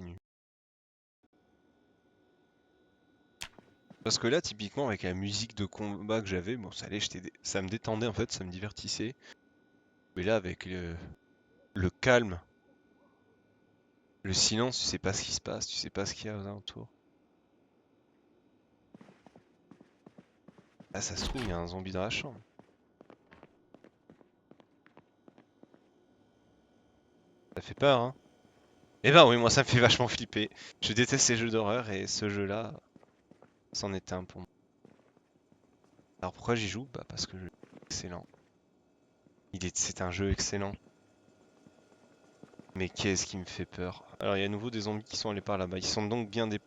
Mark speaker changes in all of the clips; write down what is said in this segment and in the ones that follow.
Speaker 1: continue. Parce que là, typiquement, avec la musique de combat que j'avais, bon, ça allait, ça me détendait en fait, ça me divertissait. Mais là, avec le calme, le silence, tu sais pas ce qui se passe, tu sais pas ce qu'il y a aux alentours. Ah, ça se trouve, il y a un zombie dans la chambre. Ça fait peur, hein? Eh ben oui, moi ça me fait vachement flipper. Je déteste ces jeux d'horreur et ce jeu-là, c'en était un pour moi. Alors pourquoi j'y joue? Bah parce que le jeu est excellent. C'est un jeu excellent. Mais qu'est-ce qui me fait peur? Alors il y a à nouveau des zombies qui sont allés par là-bas. Ils sont donc ils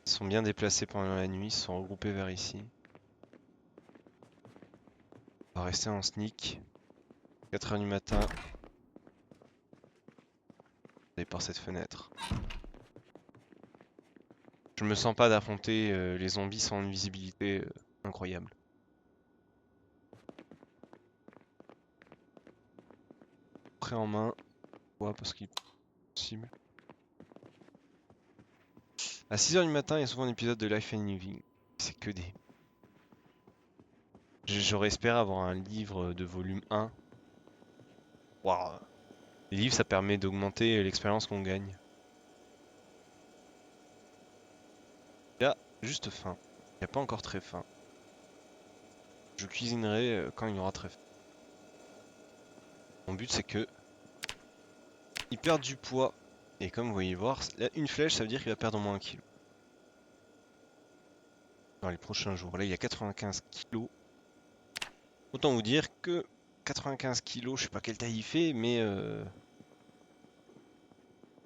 Speaker 1: sont bien déplacés pendant la nuit, ils se sont regroupés vers ici. On va rester en sneak. 4 h du matin. Aller par cette fenêtre. Je me sens pas d'affronter les zombies sans une visibilité incroyable. Prêt en main. Ouais, parce qu'il est possible. À 6 h du matin, il y a souvent un épisode de Life and Living. C'est que des... J'aurais espéré avoir un livre de volume 1. Waouh. Les livres, ça permet d'augmenter l'expérience qu'on gagne. Il a juste faim. Il n'y a pas encore très faim. Je cuisinerai quand il y aura très faim. Mon but, c'est que il perde du poids. Et comme vous voyez voir, là, une flèche, ça veut dire qu'il va perdre au moins 1 kg. Dans les prochains jours. Là, il y a 95 kg. Autant vous dire que 95 kg, je sais pas quelle taille il fait, mais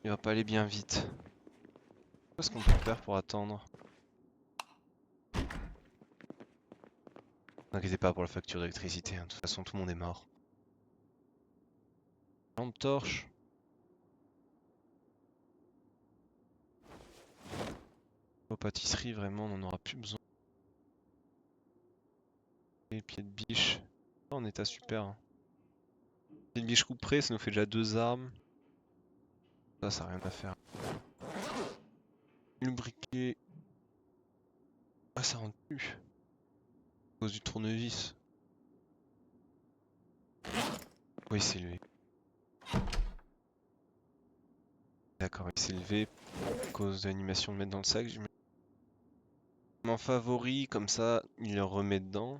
Speaker 1: il va pas aller bien vite. Qu'est-ce qu'on peut faire pour attendre? N'inquiétez pas pour la facture d'électricité, hein. De toute façon tout le monde est mort. Lampe torche. Aux pâtisseries, vraiment, on n'en aura plus besoin. Les pieds de biche. Oh, en état super, hein. Pieds de biche couperé, ça nous fait déjà 2 armes. Ça n'a rien à faire. Le briquet. Ah, ça rentre plus. À cause du tournevis. Oui, c'est levé. D'accord, il s'est levé à cause de l'animation de mettre dans le sac. Mon favori, comme ça, il le remet dedans.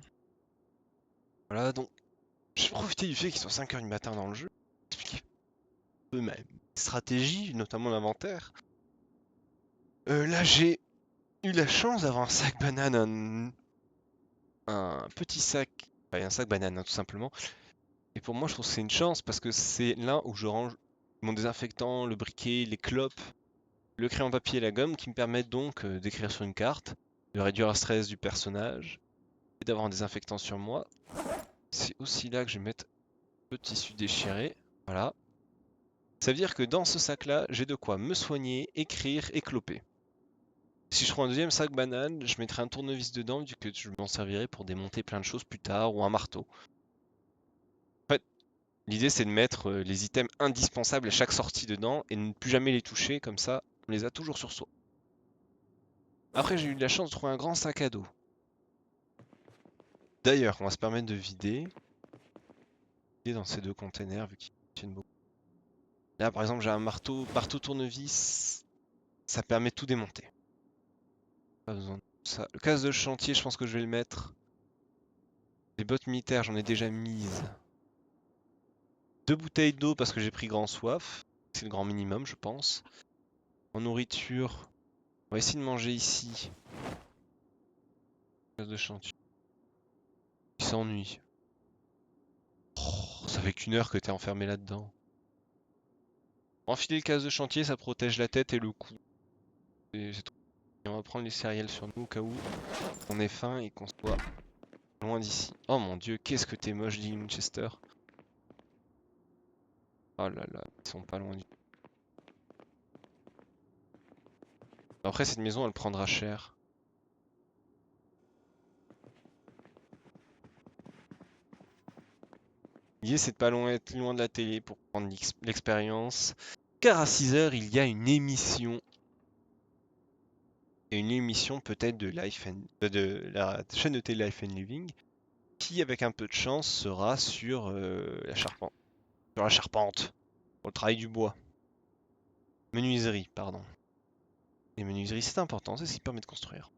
Speaker 1: Voilà, donc, j'ai profité du fait qu'il soit 5 h du matin dans le jeu. Expliquer un peu ma stratégie, notamment l'inventaire. Là, j'ai eu la chance d'avoir un sac banane, un petit sac, un sac banane, hein, tout simplement. Et pour moi, je trouve que c'est une chance parce que c'est là où je range mon désinfectant, le briquet, les clopes, le crayon papier et la gomme qui me permettent donc d'écrire sur une carte, de réduire le stress du personnage et d'avoir un désinfectant sur moi. C'est aussi là que je vais mettre le tissu déchiré. Voilà. Ça veut dire que dans ce sac-là, j'ai de quoi me soigner, écrire et cloper. Si je prends un deuxième sac banane, je mettrai un tournevis dedans vu que je m'en servirai pour démonter plein de choses plus tard ou un marteau. En fait, l'idée c'est de mettre les items indispensables à chaque sortie dedans et ne plus jamais les toucher, comme ça on les a toujours sur soi. Après j'ai eu de la chance de trouver un grand sac à dos. D'ailleurs, on va se permettre de vider dans ces 2 containers vu qu'ils tiennent beaucoup. Là par exemple j'ai un marteau tournevis, ça permet de tout démonter. Pas besoin de ça. Le casque de chantier, je pense que je vais le mettre. Les bottes militaires, j'en ai déjà mises. 2 bouteilles d'eau parce que j'ai pris grand soif. C'est le grand minimum, je pense. En nourriture, on va essayer de manger ici. Casque de chantier. Il s'ennuie. Oh, ça fait qu'1 heure que t'es enfermé là-dedans. Enfiler le casque de chantier, ça protège la tête et le cou. C'est trop. Et on va prendre les céréales sur nous au cas où on ait faim et qu'on soit loin d'ici. Oh mon dieu, qu'est-ce que t'es moche, dit Winchester. Oh là là, ils sont pas loin du... Après, cette maison, elle prendra cher. L'idée, c'est de pas être loin de la télé pour prendre l'expérience. car à 6 heures, il y a une émission. Et une émission peut-être de de la chaîne de télé Life and Living, qui avec un peu de chance sera sur la charpente. Sur la charpente, pour le travail du bois. Menuiserie, pardon. Les menuiseries, c'est important, c'est ce qui permet de construire.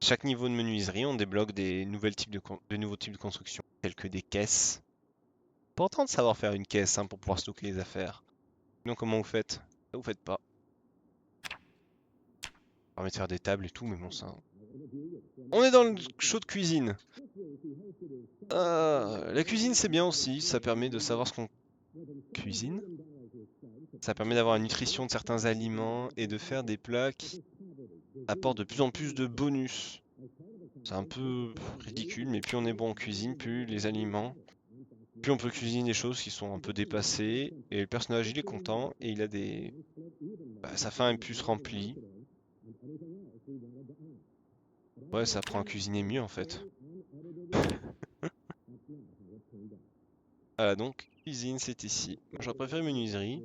Speaker 1: Chaque niveau de menuiserie, on débloque des nouveaux types de construction, tels que des caisses. Important de savoir faire une caisse pour pouvoir stocker les affaires. Sinon, comment vous faites? Ça, vous faites pas. On permet de faire des tables et tout, mais bon, ça. On est dans le show de cuisine. La cuisine, c'est bien aussi. Ça permet de savoir ce qu'on cuisine. Ça permet d'avoir une nutrition de certains aliments et de faire des plats qui apportent de plus en plus de bonus. C'est un peu ridicule, mais plus on est bon en cuisine, plus les aliments, plus on peut cuisiner des choses qui sont un peu dépassées. Et le personnage, il est content et il a des... sa faim est plus remplie. Ouais, ça apprend à cuisiner mieux en fait. Voilà, donc cuisine, c'est ici. Moi, j'aurais préféré menuiserie.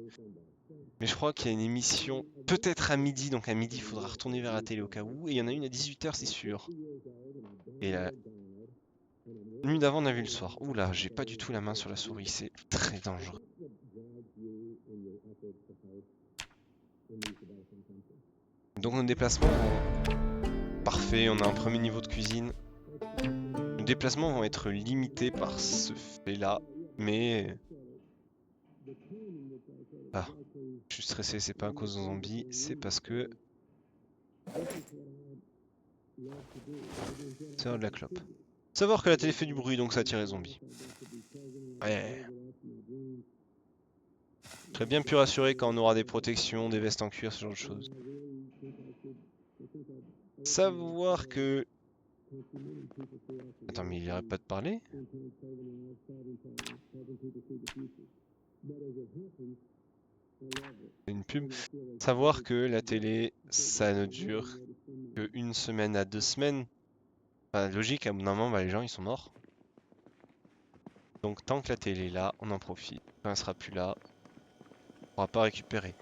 Speaker 1: Mais je crois qu'il y a une émission peut-être à midi, donc à midi il faudra retourner vers la télé au cas où. Et il y en a une à 18 h, c'est sûr. Et la nuit d'avant on a vu le soir. Oula, j'ai pas du tout la main sur la souris, c'est très dangereux. Donc nos déplacements vont... Parfait, on a un premier niveau de cuisine. Nos déplacements vont être limités par ce fait-là, mais... Ah, je suis stressé, c'est pas à cause d'un zombie, c'est parce que... C'est de la clope. Savoir que la télé fait du bruit, donc ça attire les zombies. Ouais. Je serais bien plus rassuré quand on aura des protections, des vestes en cuir, ce genre de choses. Savoir que... Attends, mais il arrête pas de parler? Une pub. Savoir que la télé, ça ne dure que 1 semaine à 2 semaines. Enfin, logique, à un moment, les gens, ils sont morts. Donc tant que la télé est là, on en profite. Quand elle sera plus là, on pourra pas récupérer.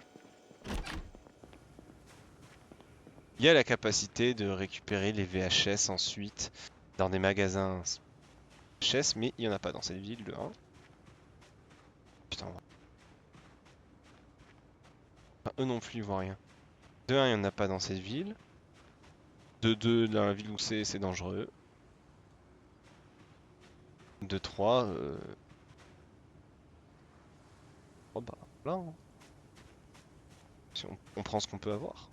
Speaker 1: Il y a la capacité de récupérer les VHS ensuite dans des magasins VHS, mais il n'y en a pas dans cette ville de 1. Putain, enfin, eux non plus ils voient rien. De 1, il n'y en a pas dans cette ville. De 2, dans la ville où c'est dangereux. De 3, oh bah là, si on prend ce qu'on peut avoir.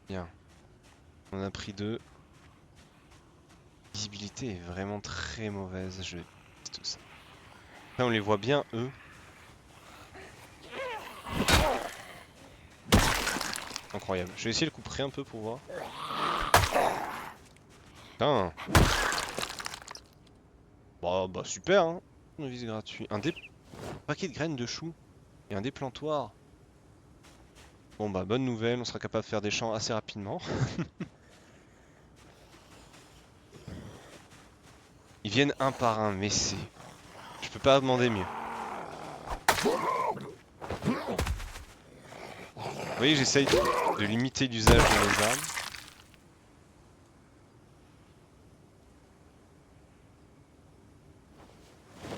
Speaker 1: Bien. On en a pris 2. La visibilité est vraiment très mauvaise, je déteste ça. Là on les voit bien eux. Incroyable. Je vais essayer de couper un peu pour voir. Putain. Bah super hein. Novice gratuit. Un paquet de graines de choux. Et un déplantoir. Bon bah bonne nouvelle, on sera capable de faire des champs assez rapidement. Ils viennent un par un, mais c'est... Je peux pas demander mieux. Vous voyez, j'essaye de limiter l'usage de mes armes.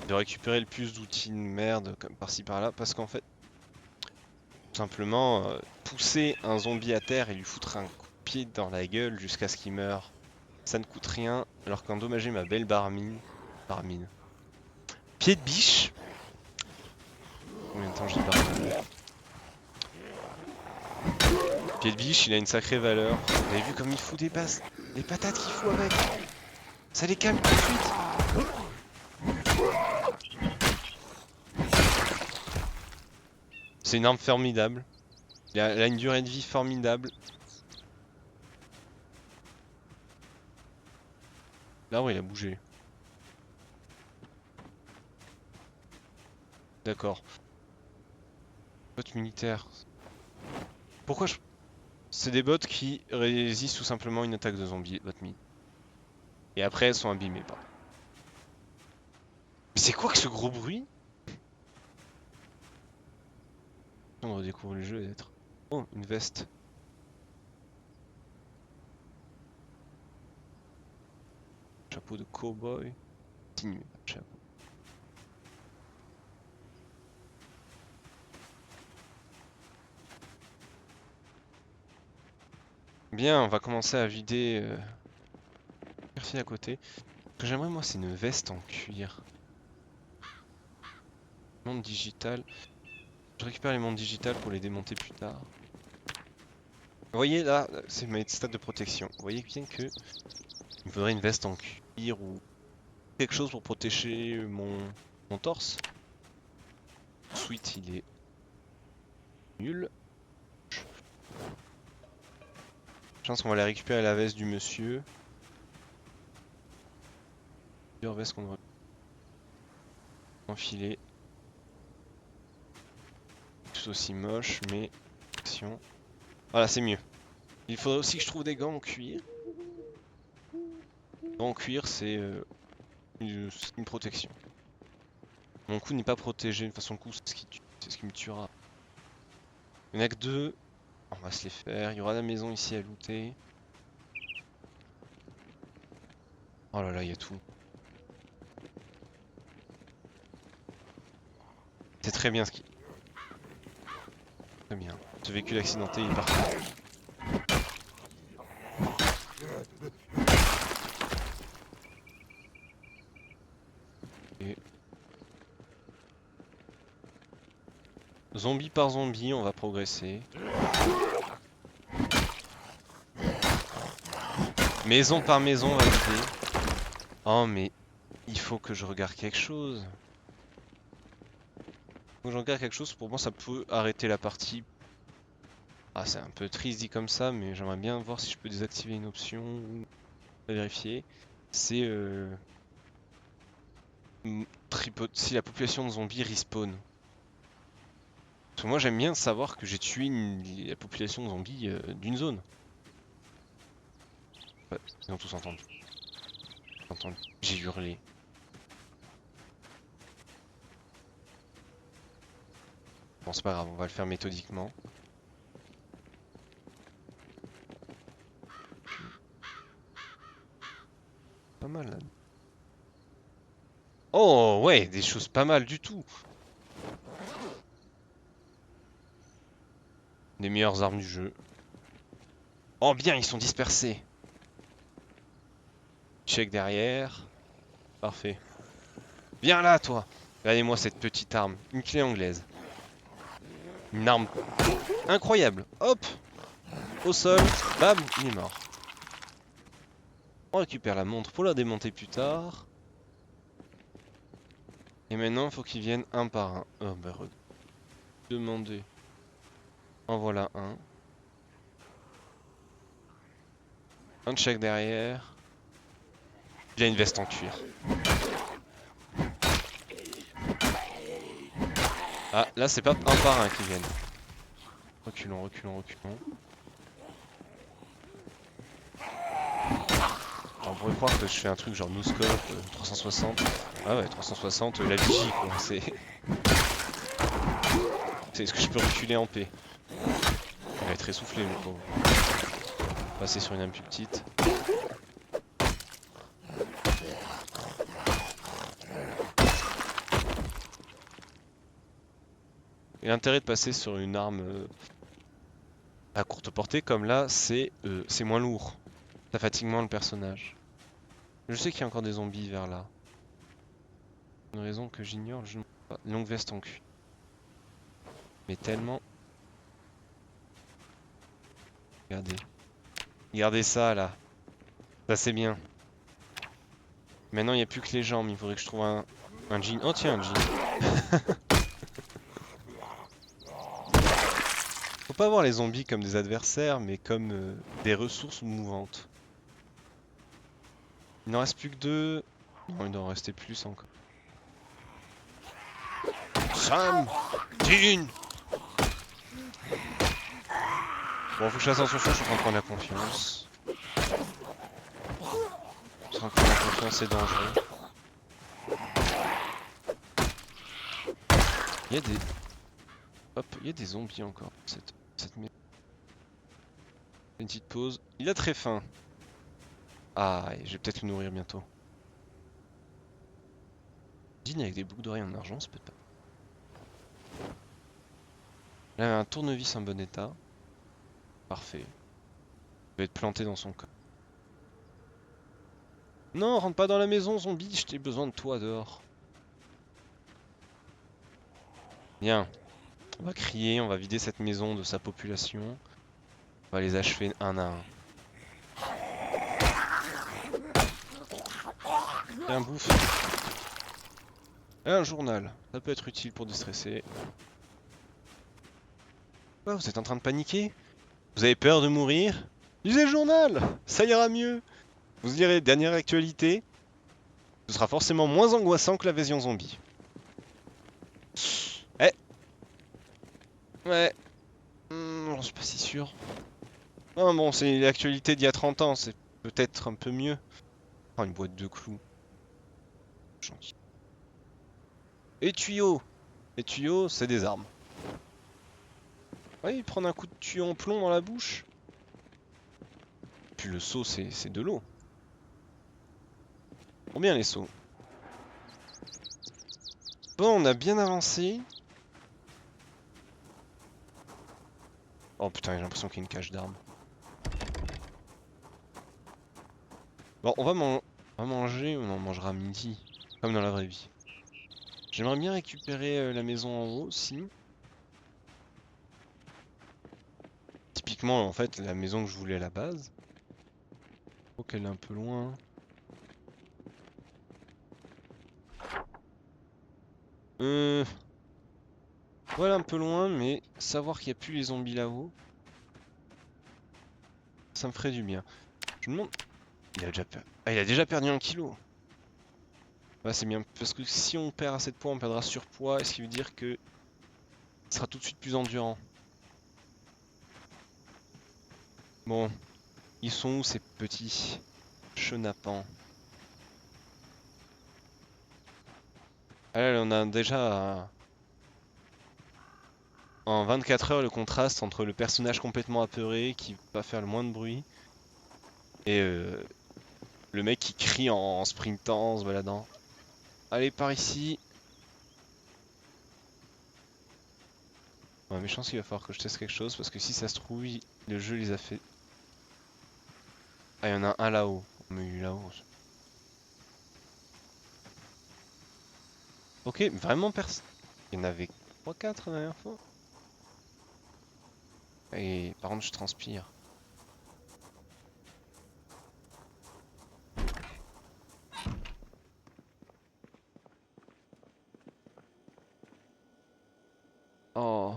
Speaker 1: De récupérer le plus d'outils de merde comme par-ci par-là, parce qu'en fait, tout simplement, pousser un zombie à terre et lui foutre un coup de pied dans la gueule jusqu'à ce qu'il meure, ça ne coûte rien, alors qu'endommager ma belle barmine... Pied de biche. Combien de temps j'ai barmine? Pied de biche, il a une sacrée valeur. Vous avez vu comme il fout des bases, les patates qu'il fout avec. Ça les calme tout de suite. C'est une arme formidable. Elle a une durée de vie formidable. Là, ouais, il a bougé. D'accord. Bots militaires. Pourquoi je... C'est des bots qui résistent tout simplement à une attaque de zombies, bot mine. Et après, elles sont abîmées, pardon. Mais c'est quoi que ce gros bruit? de redécouvrir le jeu et d'être... Oh, une veste. Chapeau de cow-boy. Signe, mais pas de chapeau. Bien, on va commencer à vider à côté. Ce que j'aimerais moi c'est une veste en cuir. Monde digital. Je récupère les mondes digitales pour les démonter plus tard. Vous voyez là, c'est mes stats de protection. Vous voyez bien que il me faudrait une veste en cuir ou quelque chose pour protéger mon torse. Sweet, il est nul. Je pense qu'on va aller récupérer la veste du monsieur. Plusieurs vestes qu'on devrait enfiler. Tout aussi moche, mais action. Voilà, c'est mieux. Il faudrait aussi que je trouve des gants en cuir. Gants en cuir, c'est une protection. Mon cou n'est pas protégé, de toute façon le cou c'est ce qui me tuera. Il n'y en a que deux, on va se les faire. Il y aura la maison ici à looter. Oh là là, il y a tout. C'est très bien ce qui... Très bien. Ce véhicule accidenté il est parfait. Et... Zombie par zombie, on va progresser. Maison par maison, on va vider. Oh mais... Il faut que je regarde quelque chose. Faut que je regarde quelque chose, pour moi ça peut arrêter la partie. Ah c'est un peu triste dit comme ça, mais j'aimerais bien voir si je peux désactiver une option ou vérifier. C'est si la population de zombies respawn. Parce que moi j'aime bien savoir que j'ai tué la population de zombies d'une zone. Ouais, ils ont tous entendu. J'ai hurlé. Bon c'est pas grave, on va le faire méthodiquement. Pas mal là. Oh ouais, des choses pas mal du tout. Les meilleures armes du jeu. Oh bien, ils sont dispersés. Check derrière. Parfait. Viens là toi. Regardez-moi cette petite arme. Une clé anglaise. Une arme incroyable. Hop. Au sol. Bam. Il est mort. On récupère la montre pour la démonter plus tard. Et maintenant, il faut qu'ils viennent un par un. Oh bah demander. En voilà un. Un check derrière. Il a une veste en cuir. Ah, là c'est pas un par un qui viennent. Reculons, reculons, reculons. Alors, on pourrait croire que je fais un truc genre no-scope 360. Ah ouais, 360, la vigie quoi. C'est est-ce que je peux reculer en paix? Il va être essoufflé le pauvre. Passer sur une âme plus petite. Et l'intérêt de passer sur une arme à courte portée comme là, c'est moins lourd. Ça fatigue moins le personnage. Je sais qu'il y a encore des zombies vers là. Une raison que j'ignore, je ne sais pas. Longue veste en cuir. Mais tellement... Regardez. Regardez ça là. Ça c'est bien. Maintenant il n'y a plus que les jambes, il faudrait que je trouve un jean. Oh tiens, un jean. Faut pas voir les zombies comme des adversaires, mais comme des ressources mouvantes. Il n'en reste plus que deux. Non, il doit en rester plus encore. Sam Dean. Bon, faut que je fasse attention, je suis en train de prendre la confiance. Je suis en train de prendre la confiance, c'est dangereux. Il y a des... Hop, il y a des zombies encore. Cette maison. Une petite pause. Il a très faim. Ah, et je vais peut-être le nourrir bientôt. Dîne avec des boucles d'oreilles en argent, ça peut être pas. Là, un tournevis en bon état. Parfait. Il va être planté dans son corps. Non, rentre pas dans la maison, zombie, j'ai besoin de toi dehors. Bien. On va crier, on va vider cette maison de sa population. On va les achever un à un. Tiens, bouffe. Et un journal. Ça peut être utile pour déstresser. Oh, vous êtes en train de paniquer? Vous avez peur de mourir? Lisez le journal! Ça ira mieux! Vous lirez dernière actualité. Ce sera forcément moins angoissant que l'invasion zombie. Eh! Ouais. Je suis pas si sûr. Ah bon, c'est l'actualité d'il y a 30 ans, c'est peut-être un peu mieux. Oh, une boîte de clous. Gentil. Et tuyaux! Les tuyaux, c'est des armes. Oui, prendre un coup de tuyau en plomb dans la bouche. Puis le seau, c'est de l'eau. Combien les seaux? Bon, on a bien avancé. Oh putain, j'ai l'impression qu'il y a une cache d'armes. Bon, on va manger, on en mangera à midi, comme dans la vraie vie. J'aimerais bien récupérer la maison en haut aussi. Typiquement, en fait, la maison que je voulais à la base. Oh, qu'elle est un peu loin. Voilà, un peu loin, mais savoir qu'il n'y a plus les zombies là-haut, ça me ferait du bien. Je me demande... il a déjà perdu 1 kilo. Ouais, c'est bien, parce que si on perd assez de poids, on perdra surpoids, et ce qui veut dire que il sera tout de suite plus endurant. Bon, ils sont où ces petits chenapans? Ah là, on a déjà en 24 heures le contraste entre le personnage complètement apeuré qui va faire le moins de bruit et le mec qui crie en sprintant, en se baladant. Allez, par ici. Ouais, mais je pense qu'il va falloir que je teste quelque chose parce que si ça se trouve, le jeu les a fait. Ah, il y en a un là-haut. Mais là-haut. Ok, vraiment personne. Il y en avait 3-4 la dernière fois. Et par contre, je transpire. Oh.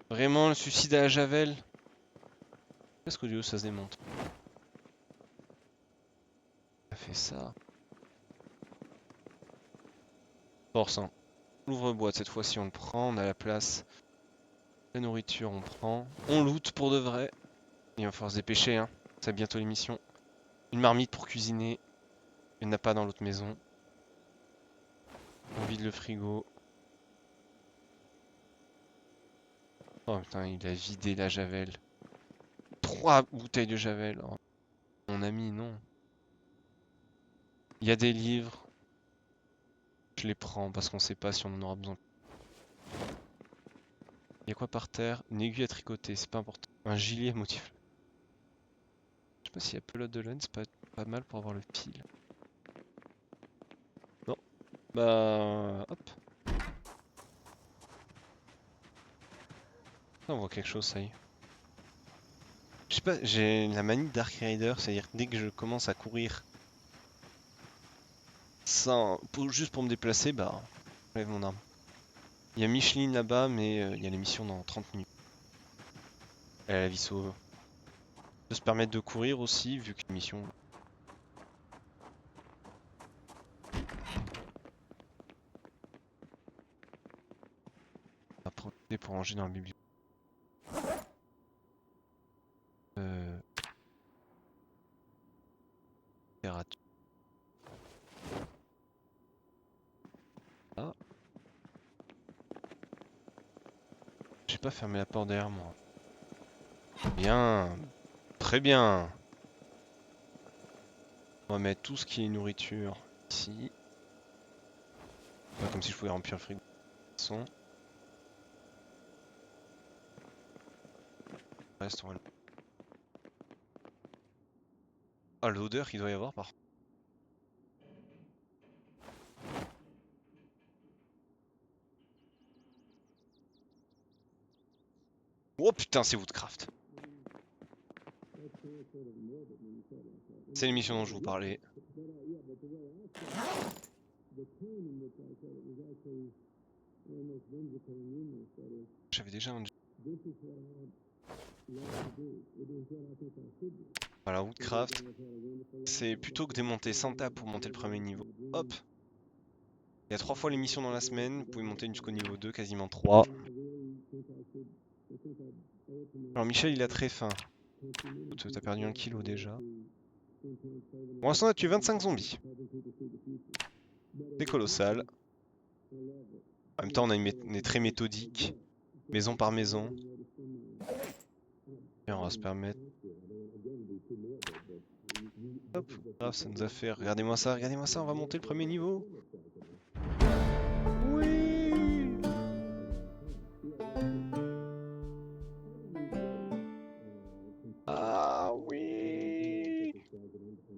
Speaker 1: Vraiment, le suicide à la Javel. Qu'est-ce qu'audio ça se démonte? Ça fait ça. Force, hein. L'ouvre-boîte, cette fois-ci, on le prend. On a la place. La nourriture, on prend. On loot pour de vrai. Il va falloir se dépêcher, hein. C'est bientôt l'émission. Une marmite pour cuisiner. Il n'y en a pas dans l'autre maison. On vide le frigo. Oh putain, il a vidé la Javel. 3 bouteilles de Javel. Oh, mon ami, non. Il y a des livres. Je les prends parce qu'on sait pas si on en aura besoin. Il y a quoi par terre? Une aiguille à tricoter, c'est pas important. Un gilet à motif. Je sais pas s'il y a pelote de laine, c'est pas mal pour avoir le fil. Non. Bah... Hop. On voit quelque chose, ça y est. Je sais pas, j'ai la manie Dark Rider, c'est-à-dire dès que je commence à courir juste pour me déplacer, bah, j'enlève mon arme. Il y a Micheline là-bas, mais il y a l'émission dans 30 minutes. Elle a la vie sauve. On peut se permettre de courir aussi, vu que l'émission... On va profiter pour ranger dans la bibliothèque. Euh... Température. Ah. j'ai pas fermé la porte derrière moi. Bien. Très bien. On va mettre tout ce qui est nourriture ici. Pas comme si je pouvais remplir le frigo de toute façon. Le reste, on va... Ah, l'odeur qu'il doit y avoir par contre. Oh putain, c'est Woodcraft. C'est l'émission dont je vous parlais. J'avais déjà un... Voilà, Woodcraft. C'est plutôt que démonter Santa pour monter le premier niveau. Hop. Il y a 3 fois l'émission dans la semaine. Vous pouvez monter jusqu'au niveau 2, quasiment 3. Alors Michel, il a très faim. T'as perdu 1 kilo déjà. Pour l'instant, on a tué 25 zombies. C'est colossal. En même temps, on est très méthodique. Maison par maison. Et on va se permettre... Hop, grave, ça nous a fait... regardez-moi ça, on va monter le premier niveau. Oui. Ah oui.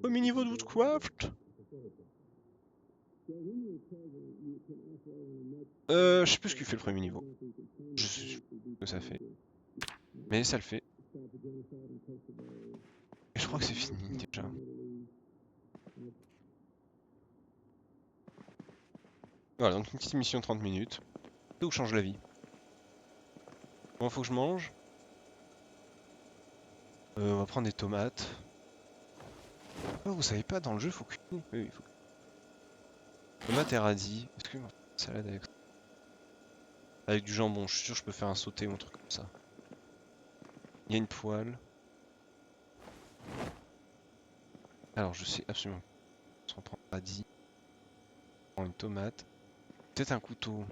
Speaker 1: Premier niveau de Woodcraft. Je sais plus ce qu'il fait le premier niveau. Je sais ce que ça fait. Mais ça le fait. Et je crois que c'est fini déjà. Voilà, donc une petite mission de 30 minutes. Ça vous change la vie. Bon, faut que je mange. On va prendre des tomates. Oh, vous savez pas, dans le jeu, faut cuisiner. Oui, faut... Tomates et radis. Est-ce que salade avec... Avec du jambon, je suis sûr que je peux faire un sauté ou un truc comme ça. Il y a une poêle. Alors, je sais absolument pas. On prend un radis. On prend une tomate. Peut-être un couteau.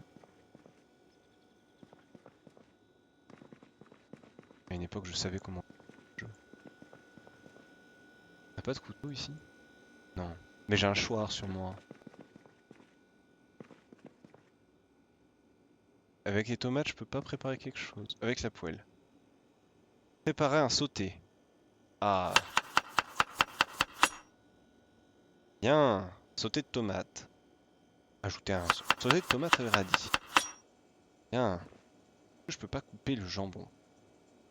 Speaker 1: À une époque, je savais comment... T'as pas de couteau ici? Non. Mais j'ai un choix sur moi. Avec les tomates, je peux pas préparer quelque chose. Avec la poêle. Préparer un sauté. Ah. Bien. Sauté de tomates. Ajouter un sauté de tomates avec radis. Bien. Je peux pas couper le jambon.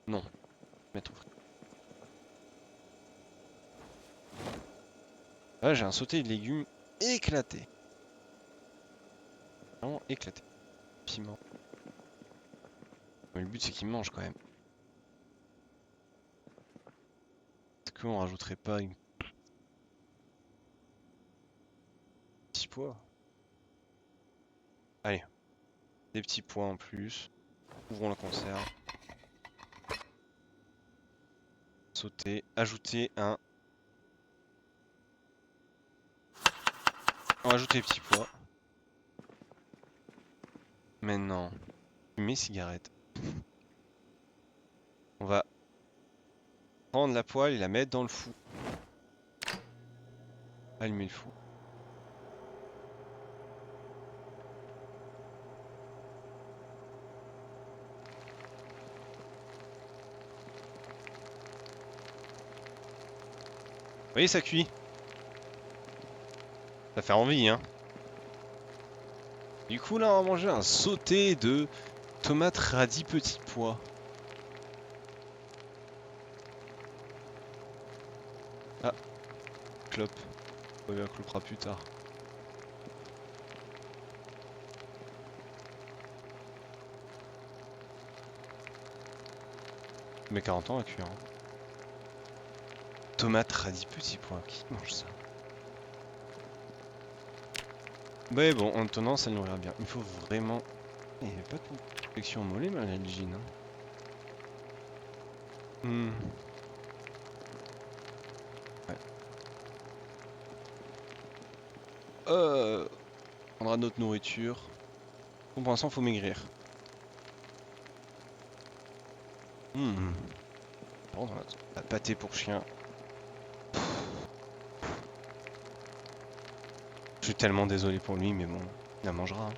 Speaker 1: Non. Mettre au frigo. Là, j'ai un sauté de légumes éclaté. Vraiment éclaté. Piment. Mais le but, c'est qu'il mange quand même. Est-ce qu'on rajouterait pas une... petit pois? Allez. Des petits pois en plus. Ouvrons la conserve. Sauter. Ajouter un... On va ajouter les petits pois. Maintenant, mes cigarettes. On va prendre la poêle et la mettre dans le four. Allumer le four. Vous voyez, ça cuit. Ça fait envie, hein. Du coup, là, on va manger un sauté de tomates radis petits pois. Ah, clope. On la clopera plus tard. Mais 40 ans à cuire. Hein. Tomates radis petits pois. Qui mange ça? Mais bon, en tenant, ça le nourrira bien. Il faut vraiment... Il n'y a pas de protection au mollet, malgré le jean. Hein. Ouais. On prendra notre nourriture. Bon, pour l'instant, faut maigrir. Bon, la pâté pour chien. Je suis tellement désolé pour lui, mais bon, il la mangera, hein.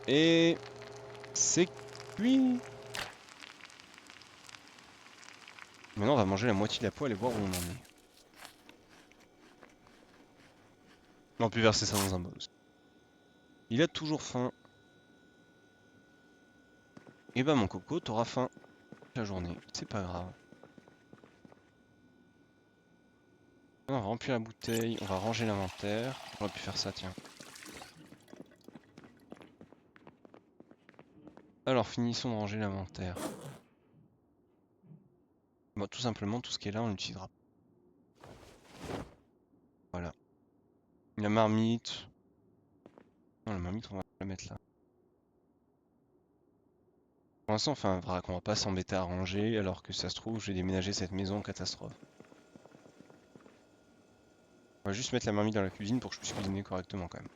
Speaker 1: Et c'est cuit. Maintenant, on va manger la moitié de la poêle et voir où on en est. On peut verser ça dans un bol. Il a toujours faim. Et bah mon coco, t'auras faim toute la journée. C'est pas grave. On va remplir la bouteille, on va ranger l'inventaire. On aurait pu faire ça, tiens. Alors, finissons de ranger l'inventaire. Bon, tout simplement, tout ce qui est là, on l'utilisera. Voilà. La marmite. Non, la marmite, on va la mettre là. Pour l'instant, on fait un vrac, on va pas s'embêter à ranger, alors que ça se trouve, je vais déménager cette maison en catastrophe. On va juste mettre la marmite dans la cuisine pour que je puisse cuisiner correctement quand même.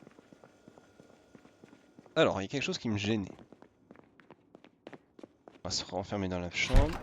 Speaker 1: Alors, il y a quelque chose qui me gênait. On va se renfermer dans la chambre.